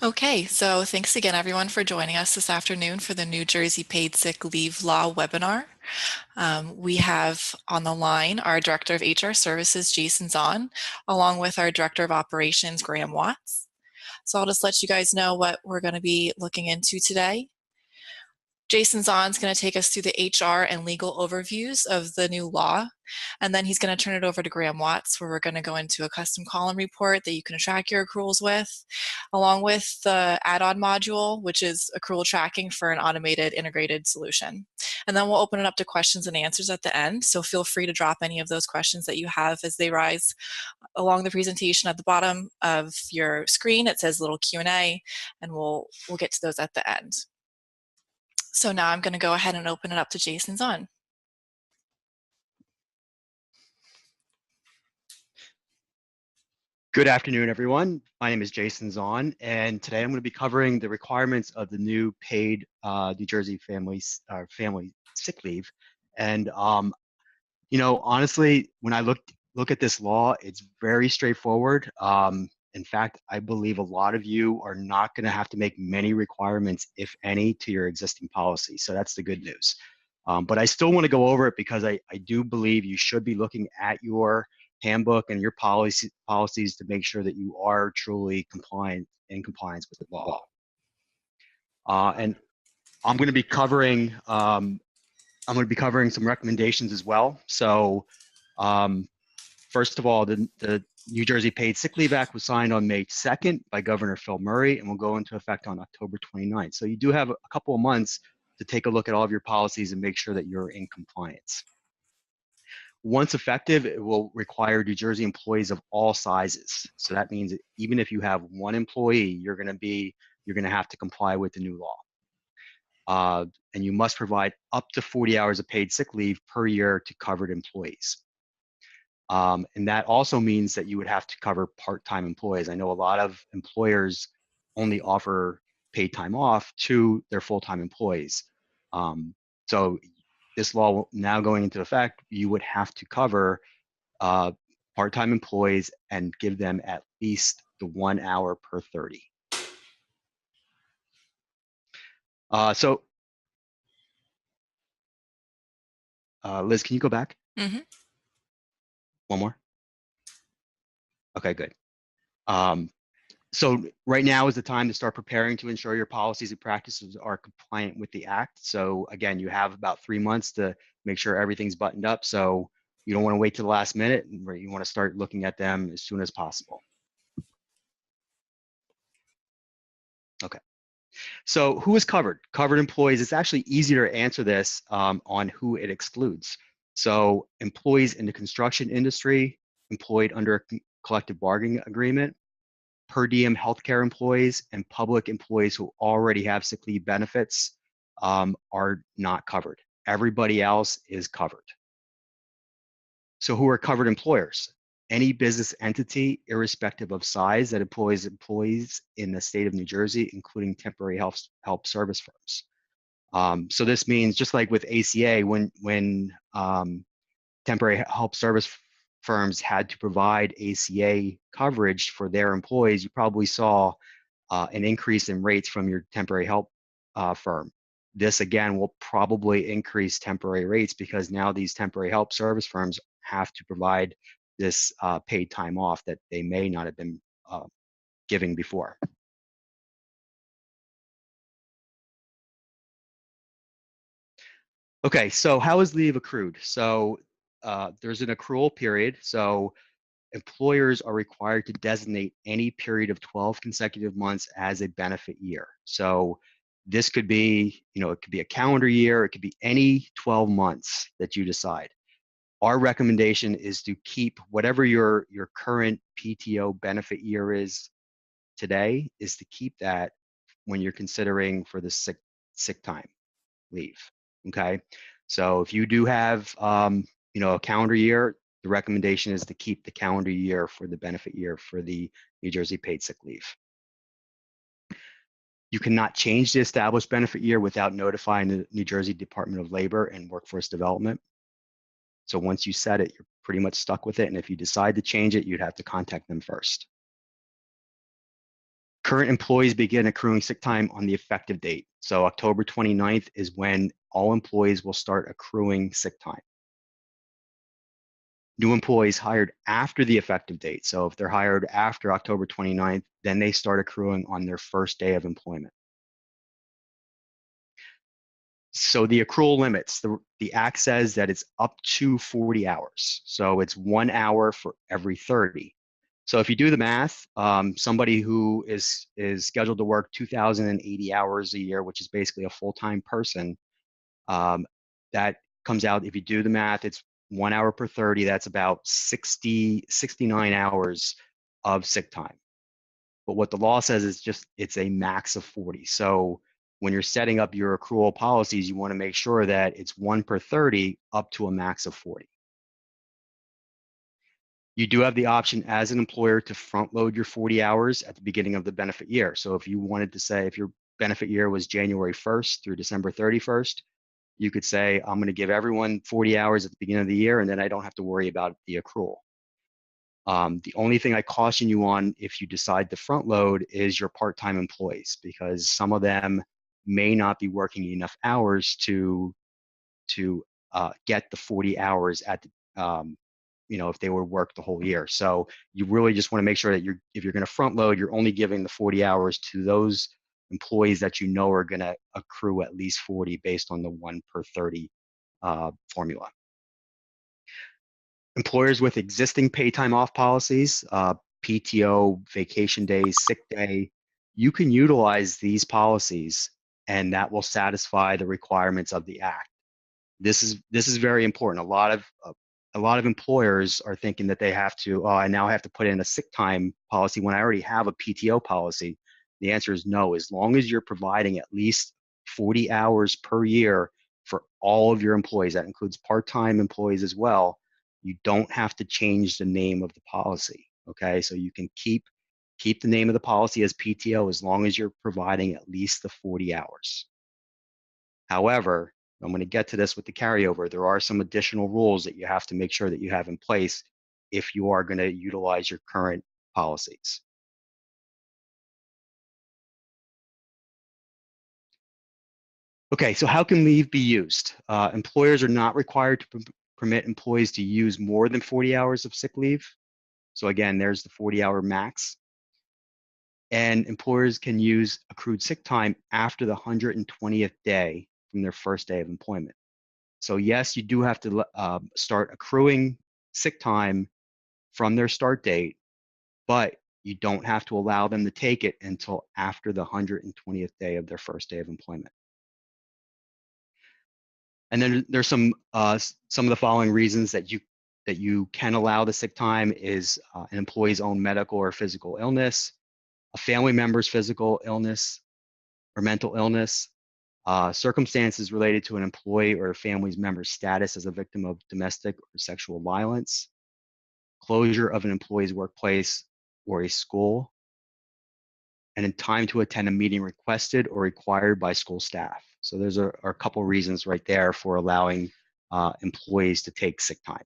Okay, so thanks again, everyone, for joining us this afternoon for the New Jersey Paid Sick Leave Law webinar. We have on the line our Director of HR Services, Jason Zahn, along with our Director of Operations, Graham Watts. So I'll just let you guys know what we're going to be looking into today. Jason Zahn's going to take us through the HR and legal overviews of the new law, and then he's going to turn it over to Graham Watts, where we're going to go into a custom column report that you can track your accruals with, along with the add-on module, which is accrual tracking for an automated integrated solution. And then we'll open it up to questions and answers at the end, so feel free to drop any of those questions that you have as they rise along the presentation. At the bottom of your screen, it says little Q&A, and we'll get to those at the end. So now I'm going to go ahead and open it up to Jason Zahn. Good afternoon, everyone. My name is Jason Zahn, and today I'm going to be covering the requirements of the new paid New Jersey family sick leave. And honestly, when I look at this law, it's very straightforward. In fact, I believe a lot of you are not going to have to make many requirements, if any, to your existing policy. So that's the good news. But I still want to go over it because I do believe you should be looking at your handbook and your policies to make sure that you are truly in compliance with the law. And I'm going to be covering some recommendations as well. So first of all, the New Jersey Paid Sick Leave Act was signed on May 2nd by Governor Phil Murray and will go into effect on October 29th. So you do have a couple of months to take a look at all of your policies and make sure that you're in compliance. Once effective, it will require New Jersey employees of all sizes. So that means that even if you have one employee, you're going to have to comply with the new law. And you must provide up to 40 hours of paid sick leave per year to covered employees. And that also means that you would have to cover part-time employees. I know a lot of employers only offer paid time off to their full-time employees. So this law now going into effect, you would have to cover part-time employees and give them at least the 1 hour per 30. Liz, can you go back? Mm-hmm. One more? Okay, good. So right now is the time to start preparing to ensure your policies and practices are compliant with the act. So again, you have about 3 months to make sure everything's buttoned up. So you don't want to wait to the last minute, you want to start looking at them as soon as possible. Okay. So who is covered? Covered employees, it's actually easier to answer this on who it excludes. So employees in the construction industry, employed under a collective bargaining agreement, per diem healthcare employees, and public employees who already have sick leave benefits are not covered. Everybody else is covered. So who are covered employers? Any business entity, irrespective of size, that employs employees in the state of New Jersey, including temporary help service firms. So this means, just like with ACA, when temporary help service firms had to provide ACA coverage for their employees, you probably saw an increase in rates from your temporary help firm. This again will probably increase temporary rates because now these temporary help service firms have to provide this paid time off that they may not have been giving before. Okay, so how is leave accrued? So there's an accrual period. So employers are required to designate any period of 12 consecutive months as a benefit year. So this could be, it could be a calendar year, it could be any 12 months that you decide. Our recommendation is to keep whatever your current PTO benefit year is today, is to keep that when you're considering for the sick time leave. Okay, so if you do have a calendar year, the recommendation is to keep the calendar year for the benefit year for the New Jersey paid sick leave. You cannot change the established benefit year without notifying the New Jersey Department of Labor and Workforce Development. So once you set it, you're pretty much stuck with it. And if you decide to change it, you'd have to contact them first. Current employees begin accruing sick time on the effective date. So October 29th is when all employees will start accruing sick time. New employees hired after the effective date. So if they're hired after October 29th, then they start accruing on their first day of employment. So the accrual limits, the act says that it's up to 40 hours. So it's 1 hour for every 30. So if you do the math, somebody who is scheduled to work 2,080 hours a year, which is basically a full-time person, that comes out, if you do the math, it's 1 hour per 30. That's about 69 hours of sick time. But what the law says is it's a max of 40. So when you're setting up your accrual policies, you want to make sure that it's 1 per 30 up to a max of 40. You do have the option as an employer to front load your 40 hours at the beginning of the benefit year. So if you wanted to say, if your benefit year was January 1st through December 31st, you could say, I'm going to give everyone 40 hours at the beginning of the year, and then I don't have to worry about the accrual. The only thing I caution you on if you decide to front load is your part-time employees, because some of them may not be working enough hours to get the 40 hours at the, if they were worked the whole year. So you really just want to make sure that if you're going to front load, you're only giving the 40 hours to those employees that you know are going to accrue at least 40 based on the 1 per 30 formula. Employers with existing pay time off policies, PTO, vacation days, sick day, you can utilize these policies and that will satisfy the requirements of the Act. This is very important. A lot of employers are thinking that they have to, oh, I now have to put in a sick time policy when I already have a PTO policy. The answer is no. As long as you're providing at least 40 hours per year for all of your employees, that includes part-time employees as well, you don't have to change the name of the policy. Okay, so you can keep the name of the policy as PTO as long as you're providing at least the 40 hours. However, I'm going to get to this with the carryover. There are some additional rules that you have to make sure that you have in place if you are going to utilize your current policies. Okay, so how can leave be used? Employers are not required to permit employees to use more than 40 hours of sick leave. So again, there's the 40-hour max. And employers can use accrued sick time after the 120th day from their first day of employment. So yes, you do have to start accruing sick time from their start date, but you don't have to allow them to take it until after the 120th day of their first day of employment. And then there's some of the following reasons that you can allow the sick time is an employee's own medical or physical illness, a family member's physical illness or mental illness, circumstances related to an employee or a family member's status as a victim of domestic or sexual violence, closure of an employee's workplace or a school, and in time to attend a meeting requested or required by school staff. So those are a couple reasons right there for allowing employees to take sick time.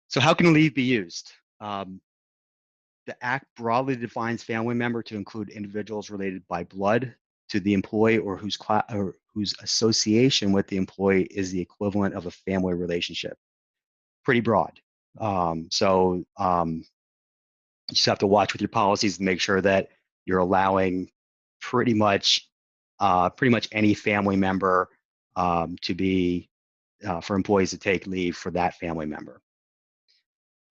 So how can leave be used? The Act broadly defines family member to include individuals related by blood to the employee or whose association with the employee is the equivalent of a family relationship. Pretty broad. You just have to watch with your policies to make sure that you're allowing pretty much any family member to be for employees to take leave for that family member.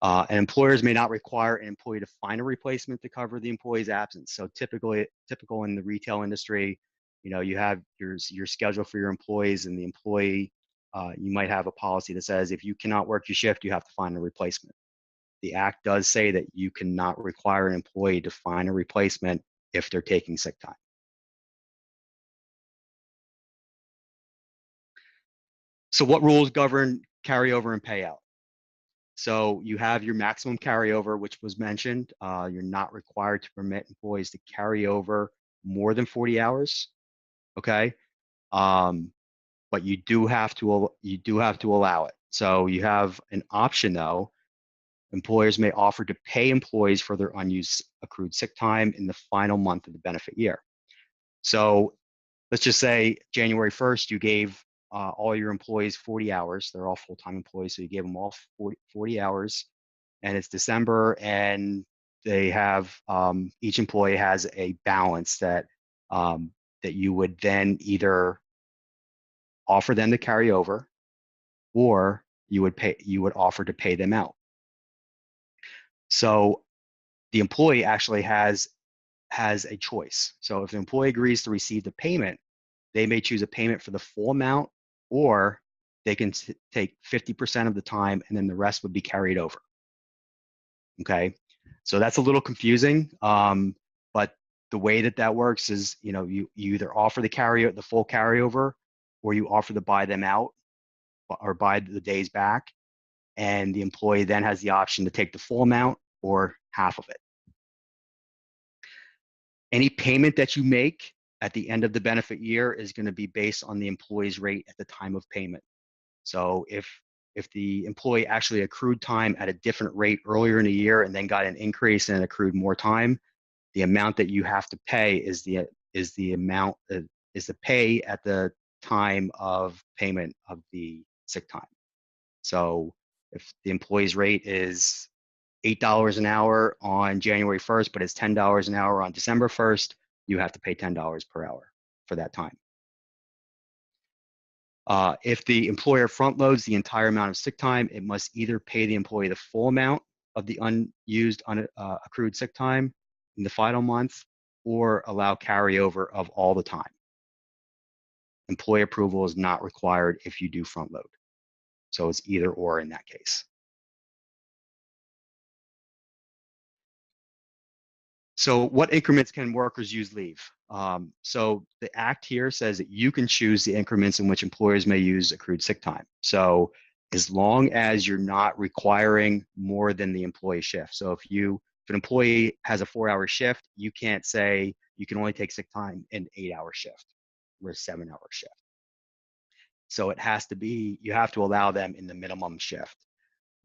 And employers may not require an employee to find a replacement to cover the employee's absence. So typical in the retail industry, you have your schedule for your employees, and the employee, you might have a policy that says if you cannot work your shift, you have to find a replacement. The Act does say that you cannot require an employee to find a replacement if they're taking sick time. So what rules govern carryover and payout? So you have your maximum carryover, which was mentioned. You're not required to permit employees to carry over more than 40 hours. Okay. But you do have to allow it. So you have an option though, Employers may offer to pay employees for their unused accrued sick time in the final month of the benefit year. So let's just say January 1st, you gave all your employees 40 hours. They're all full-time employees, so you gave them all 40 hours, and it's December, and they have each employee has a balance that that you would then either offer them to carry over, or you would offer to pay them out. So the employee actually has a choice. So if the employee agrees to receive the payment, they may choose a payment for the full amount, or they can take 50% of the time and then the rest would be carried over. Okay, so that's a little confusing, but the way that works is, you either offer the full carryover, or you offer to buy them out or buy the days back, and the employee then has the option to take the full amount or half of it. Any payment that you make at the end of the benefit year is going to be based on the employee's rate at the time of payment. So if the employee actually accrued time at a different rate earlier in the year and then got an increase and accrued more time, the amount that you have to pay is the pay at the time of payment of the sick time. So if the employee's rate is $8 an hour on January 1st, but it's $10 an hour on December 1st, you have to pay $10 per hour for that time. If the employer front loads the entire amount of sick time, it must either pay the employee the full amount of the unused accrued sick time in the final month, or allow carryover of all the time. Employee approval is not required if you do front load. So it's either or in that case. So what increments can workers use leave? So the act here says that you can choose the increments in which employers may use accrued sick time. So as long as you're not requiring more than the employee shift. So if an employee has a 4-hour shift, you can't say you can only take sick time in an 8-hour shift or a 7-hour shift. So it has to be, you have to allow them in the minimum shift.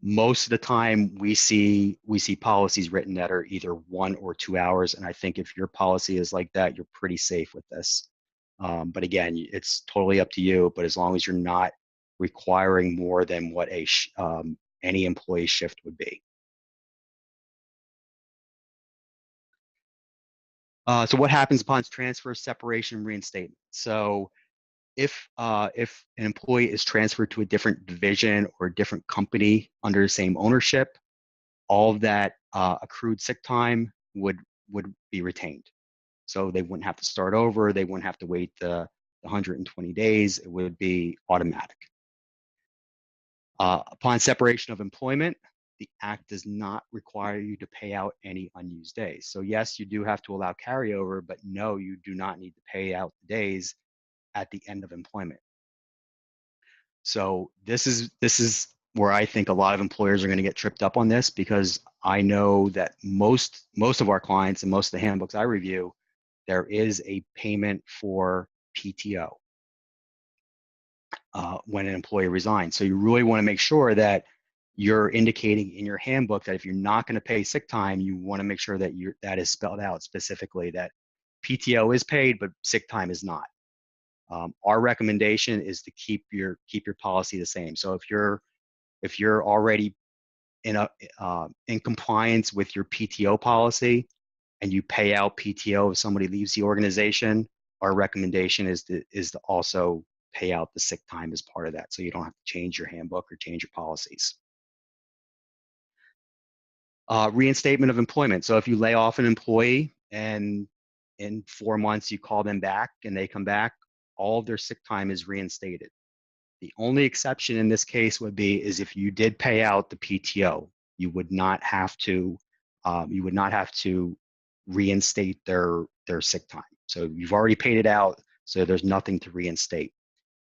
Most of the time we see policies written that are either 1 or 2 hours. And I think if your policy is like that, you're pretty safe with this. But again, it's totally up to you, but as long as you're not requiring more than what any employee shift would be. So what happens upon transfer, separation, reinstatement? So if an employee is transferred to a different division or a different company under the same ownership, all of that accrued sick time would be retained. So they wouldn't have to start over. They wouldn't have to wait the 120 days. It would be automatic. Upon separation of employment, the act does not require you to pay out any unused days. So yes, you do have to allow carryover, but no, you do not need to pay out the days at the end of employment. So this is where I think a lot of employers are going to get tripped up on this, because I know that most of our clients and most of the handbooks I review, there is a payment for PTO when an employee resigns. So you really want to make sure that you're indicating in your handbook that if you're not going to pay sick time, you want to make sure that that is spelled out specifically, that PTO is paid, but sick time is not. Our recommendation is to keep your policy the same. So if you're already in compliance with your PTO policy and you pay out PTO if somebody leaves the organization, our recommendation is to also pay out the sick time as part of that, so you don't have to change your handbook or change your policies. Reinstatement of employment. So if you lay off an employee and in 4 months you call them back and they come back, all of their sick time is reinstated. The only exception in this case would be is if you did pay out the PTO, you would not have to reinstate their sick time. So you've already paid it out, so there's nothing to reinstate.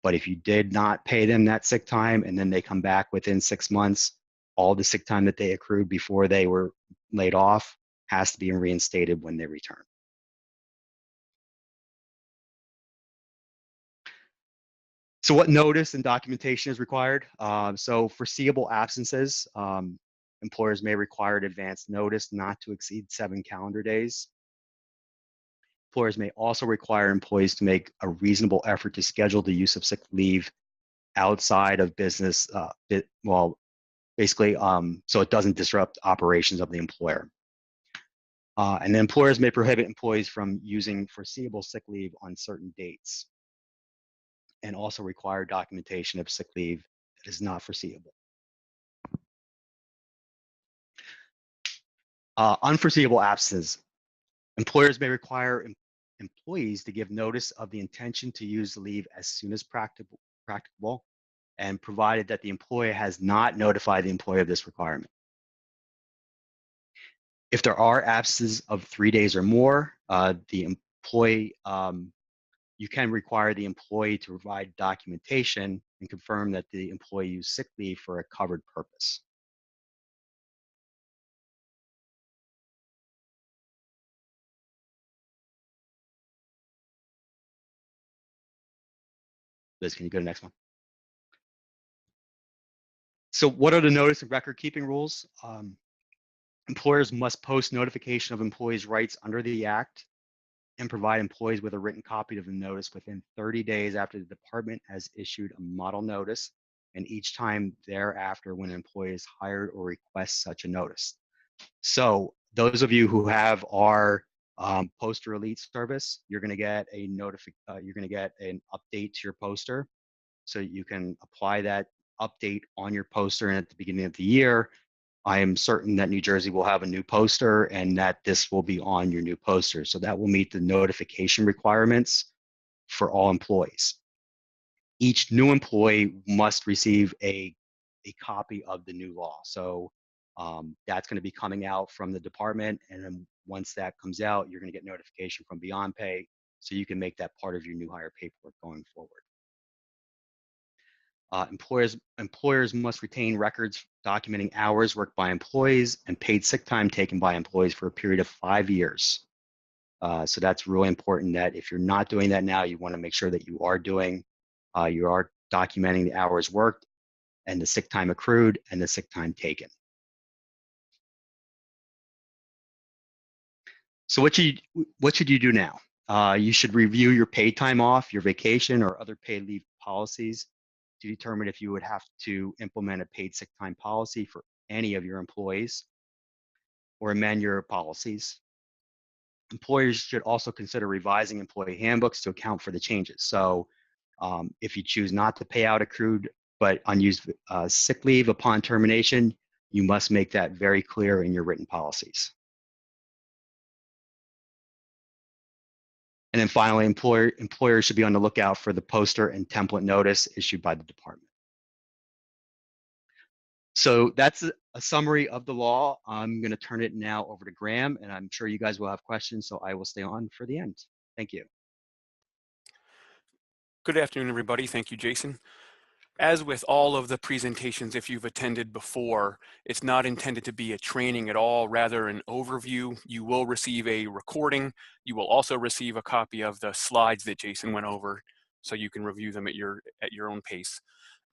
But if you did not pay them that sick time and then they come back within 6 months, all the sick time that they accrued before they were laid off has to be reinstated when they return. So what notice and documentation is required? So foreseeable absences. Employers may require an advance notice not to exceed 7 calendar days. Employers may also require employees to make a reasonable effort to schedule the use of sick leave outside of business, basically, so it doesn't disrupt operations of the employer. And then employers may prohibit employees from using foreseeable sick leave on certain dates, and also require documentation of sick leave that is not foreseeable. Unforeseeable absences. Employers may require employees to give notice of the intention to use the leave as soon as practicable, and provided that the employer has not notified the employer of this requirement. If there are absences of 3 days or more, the employee, you can require the employee to provide documentation and confirm that the employee used sick leave for a covered purpose. Liz, can you go to the next one? So what are the notice and record keeping rules? Employers must post notification of employees' rights under the Act and provide employees with a written copy of the notice within 30 days after the department has issued a model notice, and each time thereafter when an employee is hired or requests such a notice. So those of you who have our Poster Elite service, you're going to get a you're going to get an update to your poster, so you can apply that update on your poster. And at the beginning of the year, I am certain that New Jersey will have a new poster and that this will be on your new poster. So that will meet the notification requirements for all employees. Each new employee must receive a copy of the new law. So that's going to be coming out from the department. And then once that comes out, you're going to get notification from Beyond Pay, so you can make that part of your new hire paperwork going forward. Employers must retain records documenting hours worked by employees and paid sick time taken by employees for a period of 5 years. So that's really important, that if you're not doing that now, you want to make sure that you are documenting the hours worked and the sick time accrued and the sick time taken. So what should you do now? You should review your paid time off, your vacation, or other paid leave policies to determine if you would have to implement a paid sick time policy for any of your employees or amend your policies. Employers should also consider revising employee handbooks to account for the changes. So if you choose not to pay out accrued but unused sick leave upon termination, you must make that very clear in your written policies. And then finally, employers should be on the lookout for the poster and template notice issued by the department. So that's a summary of the law. I'm going to turn it now over to Graham, and I'm sure you guys will have questions, so I will stay on for the end. Thank you. Good afternoon, everybody. Thank you, Jason. As with all of the presentations, if you've attended before, it's not intended to be a training at all, rather an overview. You will receive a recording. You will also receive a copy of the slides that Jason went over, so you can review them at your own pace.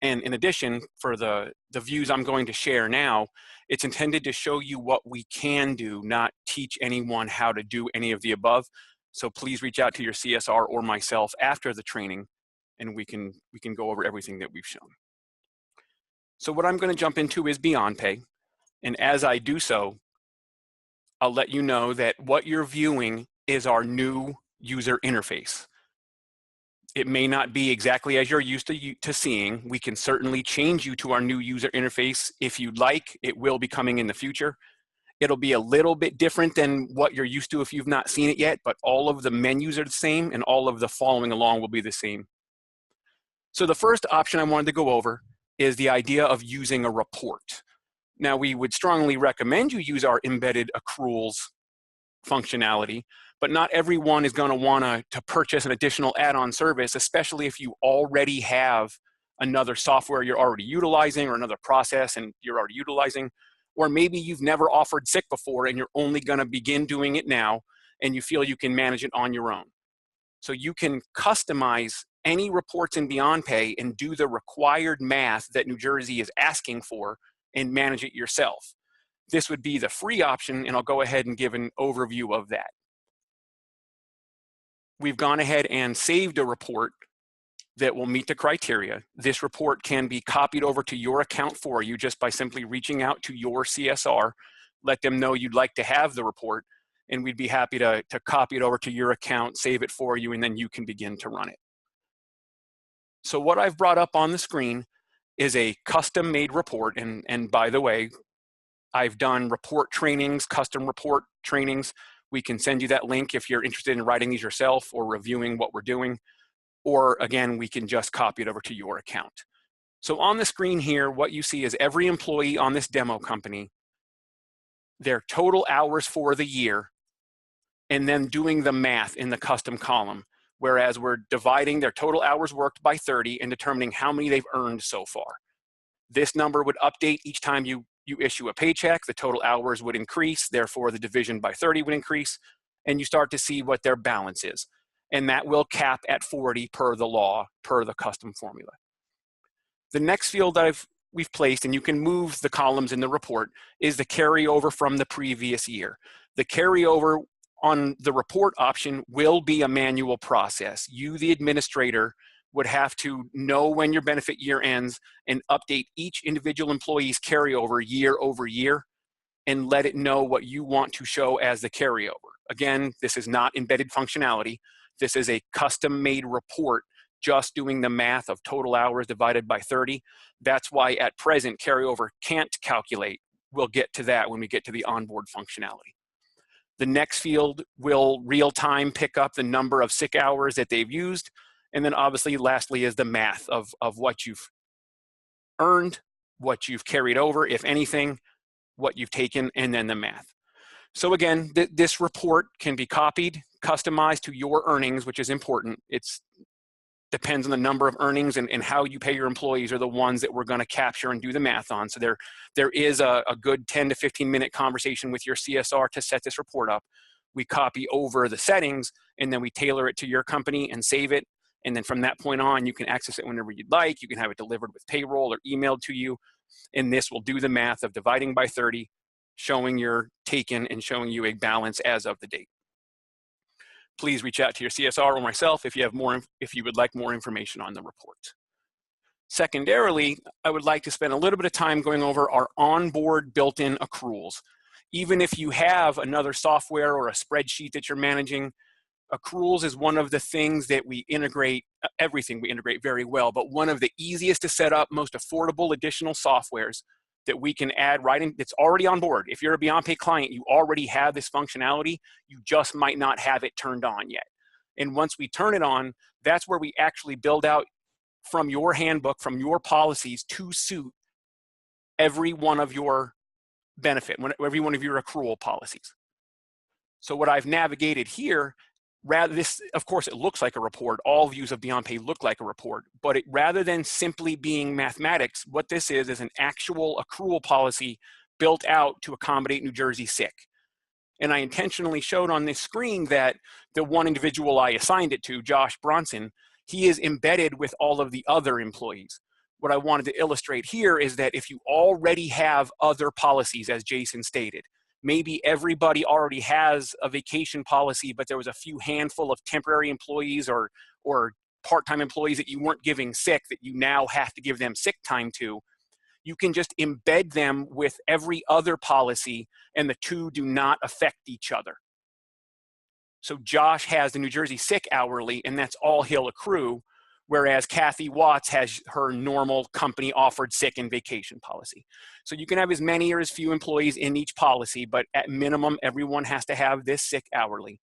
And in addition, for the views I'm going to share now, it's intended to show you what we can do, not teach anyone how to do any of the above. So please reach out to your CSR or myself after the training, and we can go over everything that we've shown. So what I'm going to jump into is Beyond Pay. And as I do so, I'll let you know that what you're viewing is our new user interface. It may not be exactly as you're used to seeing. We can certainly change you to our new user interface if you'd like. It will be coming in the future. It'll be a little bit different than what you're used to if you've not seen it yet, but all of the menus are the same and all of the following along will be the same. So the first option I wanted to go over is the idea of using a report. Now, we would strongly recommend you use our embedded accruals functionality, but not everyone is going to want to purchase an additional add-on service, especially if you already have another software you're already utilizing or another process and you're already utilizing, or maybe you've never offered sick before and you're only going to begin doing it now and you feel you can manage it on your own. So you can customize any reports in Beyond Pay and do the required math that New Jersey is asking for and manage it yourself. This would be the free option, and I'll go ahead and give an overview of that. We've gone ahead and saved a report that will meet the criteria. This report can be copied over to your account for you just by simply reaching out to your CSR, let them know you'd like to have the report, and we'd be happy to copy it over to your account, save it for you, and then you can begin to run it. So what I've brought up on the screen is a custom-made report, and by the way, I've done report trainings, custom report trainings. We can send you that link if you're interested in writing these yourself or reviewing what we're doing. Or again, we can just copy it over to your account. So on the screen here, what you see is every employee on this demo company, their total hours for the year, and then doing the math in the custom column. Whereas we're dividing their total hours worked by 30 and determining how many they've earned so far. This number would update each time you issue a paycheck. The total hours would increase, therefore the division by 30 would increase, and you start to see what their balance is. And that will cap at 40 per the law, per the custom formula. The next field that we've placed, and you can move the columns in the report, is the carryover from the previous year. The carryover on the report option will be a manual process. You, the administrator, would have to know when your benefit year ends and update each individual employee's carryover year over year and let it know what you want to show as the carryover. Again, this is not embedded functionality. This is a custom-made report just doing the math of total hours divided by 30. That's why at present carryover can't calculate. We'll get to that when we get to the onboard functionality. The next field will real-time pick up the number of sick hours that they've used. And then obviously lastly is the math of what you've earned, what you've carried over, if anything, what you've taken, and then the math. So again, this report can be copied, customized to your earnings, which is important. It depends on the number of earnings and how you pay your employees are the ones that we're going to capture and do the math on. So there is a good 10 to 15 minute conversation with your CSR to set this report up. We copy over the settings and then we tailor it to your company and save it. And then from that point on, you can access it whenever you'd like. You can have it delivered with payroll or emailed to you. And this will do the math of dividing by 30, showing your taken and showing you a balance as of the date. Please reach out to your CSR or myself if you would like more information on the report. Secondarily, I would like to spend a little bit of time going over our onboard built-in accruals. Even if you have another software or a spreadsheet that you're managing, accruals is one of the things that we integrate, everything we integrate very well, but one of the easiest to set up, most affordable additional softwares that we can add right in, that's already on board. If you're a BeyondPay client, you already have this functionality, you just might not have it turned on yet. And once we turn it on, that's where we actually build out from your handbook, from your policies to suit every one of your benefit, every one of your accrual policies. So what I've navigated here, this, of course, it looks like a report. All views of BeyondPay look like a report, but rather than simply being mathematics, what this is an actual accrual policy built out to accommodate New Jersey sick. And I intentionally showed on this screen that the one individual I assigned it to, Josh Bronson, he is embedded with all of the other employees. What I wanted to illustrate here is that if you already have other policies, as Jason stated, maybe everybody already has a vacation policy, but there was a few handful of temporary employees or part-time employees that you weren't giving sick that you now have to give them sick time to. You can just embed them with every other policy and the two do not affect each other. So Josh has the New Jersey sick hourly and that's all he'll accrue, whereas Kathy Watts has her normal company offered sick and vacation policy. So you can have as many or as few employees in each policy, but at minimum, everyone has to have this sick hourly.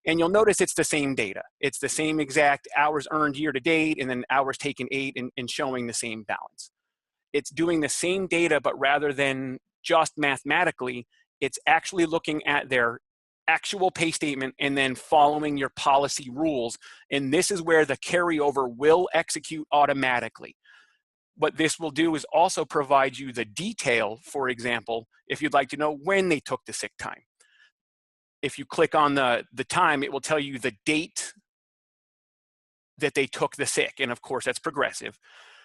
And you'll notice it's the same data. It's the same exact hours earned year to date and then hours taken 8 and showing the same balance. It's doing the same data, but rather than just mathematically, it's actually looking at their actual pay statement and then following your policy rules. And this is where the carryover will execute automatically. What this will do is also provide you the detail, for example, if you'd like to know when they took the sick time. If you click on the time, it will tell you the date that they took the sick. And of course, that's progressive.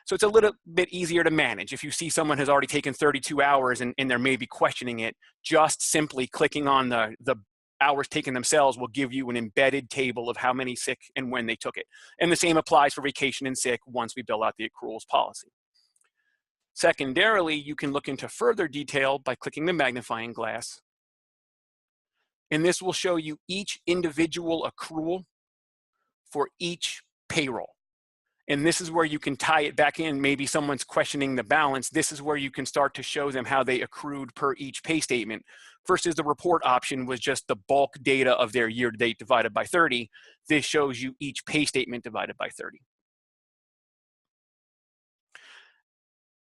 So it's a little bit easier to manage. If you see someone has already taken 32 hours and they're maybe questioning it, just simply clicking on the hours taken themselves will give you an embedded table of how many sick and when they took it. And the same applies for vacation and sick once we build out the accruals policy. Secondarily, you can look into further detail by clicking the magnifying glass. And this will show you each individual accrual for each payroll. And this is where you can tie it back in. Maybe someone's questioning the balance. This is where you can start to show them how they accrued per each pay statement versus the report option was just the bulk data of their year to date divided by 30. This shows you each pay statement divided by 30.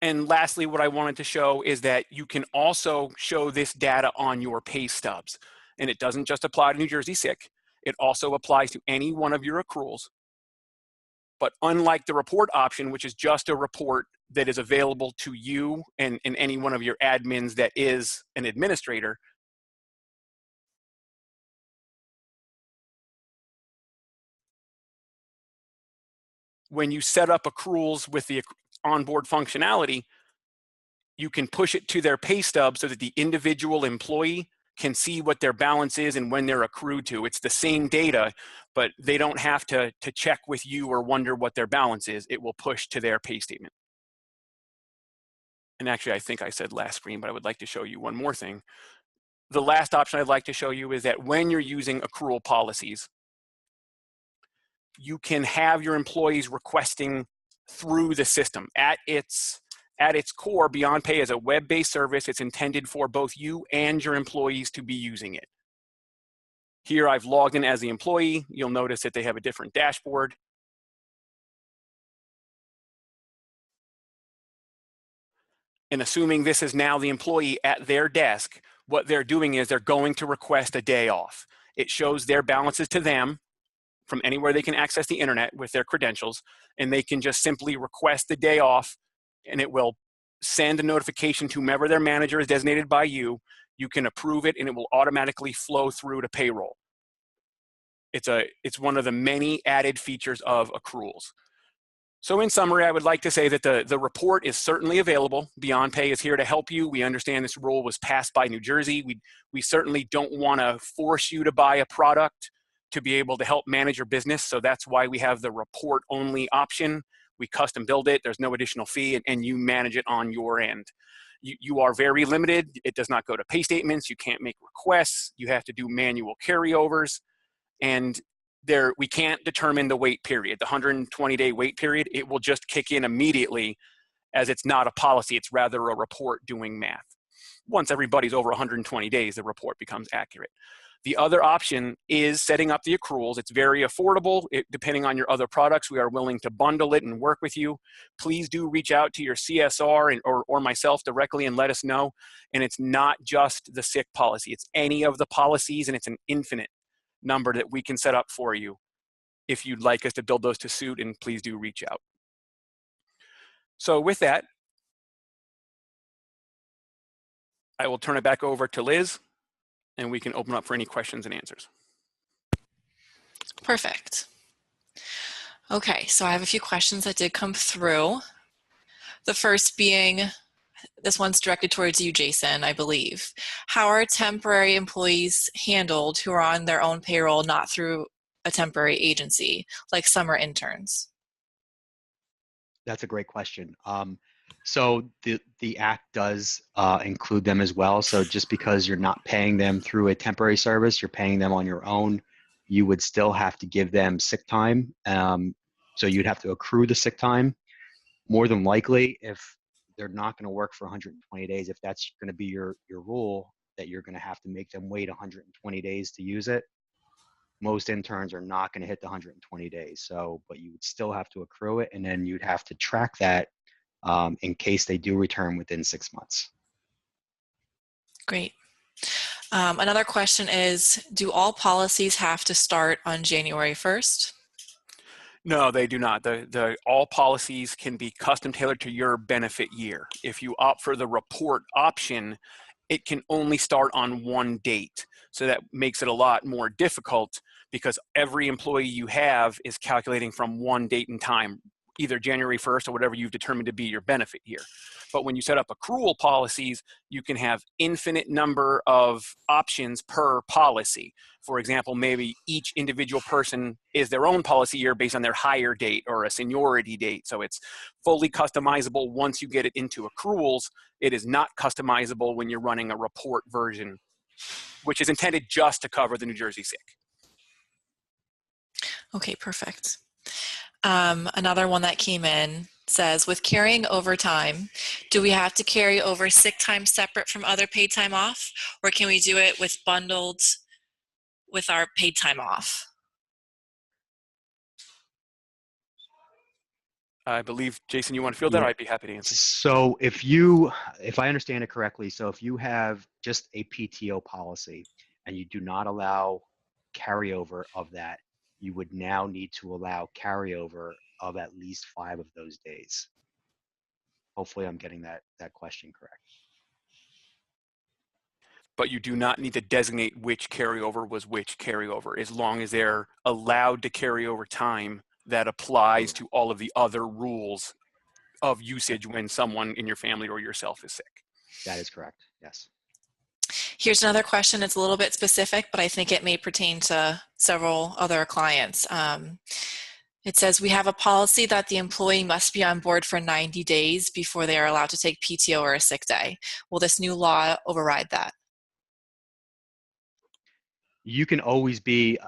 And lastly, what I wanted to show is that you can also show this data on your pay stubs. And it doesn't just apply to New Jersey Sick. It also applies to any one of your accruals. But unlike the report option, which is just a report that is available to you and any one of your admins that is an administrator, when you set up accruals with the onboard functionality, you can push it to their pay stub so that the individual employee can see what their balance is and when they're accrued to. It's the same data, but they don't have to check with you or wonder what their balance is. It will push to their pay statement. And actually, I think I said last screen, but I would like to show you one more thing. The last option I'd like to show you is that when you're using accrual policies, you can have your employees requesting through the system. At its core, Beyond Pay is a web-based service. It's intended for both you and your employees to be using it. Here I've logged in as the employee. You'll notice that they have a different dashboard. And assuming this is now the employee at their desk, what they're doing is they're going to request a day off. It shows their balances to them from anywhere they can access the internet with their credentials, and they can just simply request the day off, and it will send a notification to whomever their manager is designated by you. You can approve it, and it will automatically flow through to payroll. It's one of the many added features of accruals. So in summary, I would like to say that the report is certainly available. Beyond Pay is here to help you. We understand this rule was passed by New Jersey. We certainly don't want to force you to buy a product to be able to help manage your business. So that's why we have the report only option. We custom build it. There's no additional fee, and you manage it on your end. You are very limited. It does not go to pay statements. You can't make requests. You have to do manual carryovers. And we can't determine the wait period, the 120-day wait period. It will just kick in immediately, as it's not a policy. It's rather a report doing math. Once everybody's over 120 days, the report becomes accurate. The other option is setting up the accruals. It's very affordable. Depending on your other products, we are willing to bundle it and work with you. Please do reach out to your CSR or myself directly and let us know. And it's not just the sick policy. It's any of the policies, and it's an infinite number that we can set up for you. If you'd like us to build those to suit, and please do reach out. So with that, I will turn it back over to Liz, and we can open up for any questions and answers. Perfect. Okay, so I have a few questions that did come through. The first being, this one's directed towards you, Jason, I believe. How are temporary employees handled who are on their own payroll, not through a temporary agency, like summer interns? That's a great question. So the Act does include them as well. So just because you're not paying them through a temporary service, you're paying them on your own, you would still have to give them sick time. So you'd have to accrue the sick time. More than likely, if they're not going to work for 120 days, if that's going to be your rule, that you're going to have to make them wait 120 days to use it, most interns are not going to hit the 120 days. So, but you would still have to accrue it, and then you'd have to track that in case they do return within 6 months. Great. Another question is, do all policies have to start on January 1st? No, they do not. All policies can be custom tailored to your benefit year. If you opt for the report option, it can only start on one date. So that makes it a lot more difficult because every employee you have is calculating from one date and time. either January 1st or whatever you've determined to be your benefit year. But when you set up accrual policies, you can have infinite number of options per policy. For example, maybe each individual person is their own policy year based on their hire date or a seniority date. So it's fully customizable once you get it into accruals. It is not customizable when you're running a report version, which is intended just to cover the New Jersey sick. Okay, perfect. Another one that came in says, with carrying over time, do we have to carry over sick time separate from other paid time off, or can we do it with bundled with our paid time off? I believe, Jason, you want to field that? I'd be happy to answer. So if I understand it correctly, so if you have just a PTO policy and you do not allow carryover of that, you would now need to allow carryover of at least 5 of those days. Hopefully I'm getting that question correct. But you do not need to designate which carryover was which carryover, as long as they're allowed to carry over time that applies to all of the other rules of usage when someone in your family or yourself is sick. That is correct, yes. Here's another question. It's a little bit specific, but I think it may pertain to several other clients. It says, we have a policy that the employee must be on board for 90 days before they are allowed to take PTO or a sick day. Will this new law override that? You can always be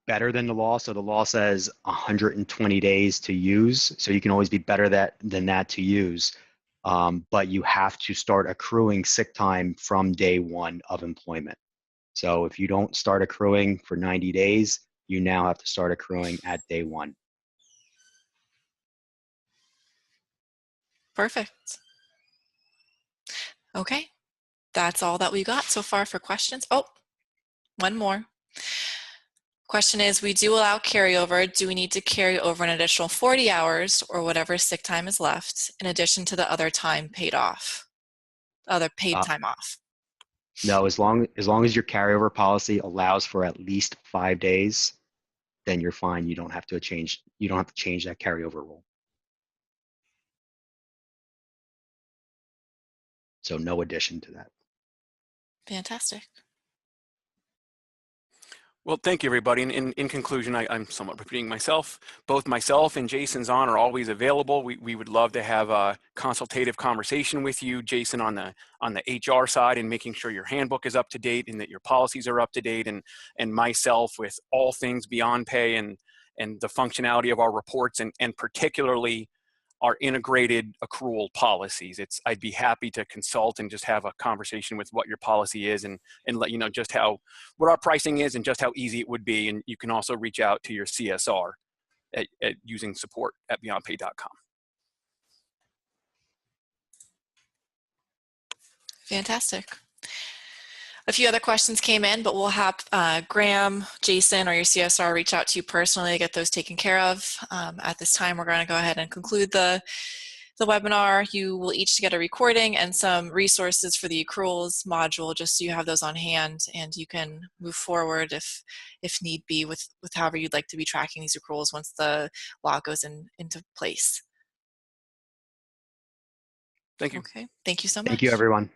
better than the law. So the law says 120 days to use. So you can always be better than that to use. But you have to start accruing sick time from day 1 of employment. So if you don't start accruing for 90 days, you now have to start accruing at day 1. Perfect. Okay, that's all that we got so far for questions. Oh, one more. Question is, we do allow carryover. Do we need to carry over an additional 40 hours or whatever sick time is left in addition to the other time paid off, other paid time off? No, as long as your carryover policy allows for at least 5 days, then you're fine. You don't have to change that carryover rule. So no addition to that. Fantastic. Well, thank you, everybody. In conclusion, I'm somewhat repeating myself. Both myself and Jason Zahn are always available. We would love to have a consultative conversation with you, Jason, on the HR side and making sure your handbook is up to date and that your policies are up to date, and myself with all things beyond pay and the functionality of our reports and particularly our integrated accrual policies. I'd be happy to consult and just have a conversation with what your policy is and let you know just what our pricing is and just how easy it would be. And you can also reach out to your CSR at using support at beyondpay.com. Fantastic. A few other questions came in, but we'll have Graham, Jason, or your CSR reach out to you personally to get those taken care of. At this time, we're going to go ahead and conclude the webinar. You will each get a recording and some resources for the accruals module, just so you have those on hand and you can move forward if need be with however you'd like to be tracking these accruals once the law goes into place. Thank you. Okay, thank you so much. Thank you, everyone.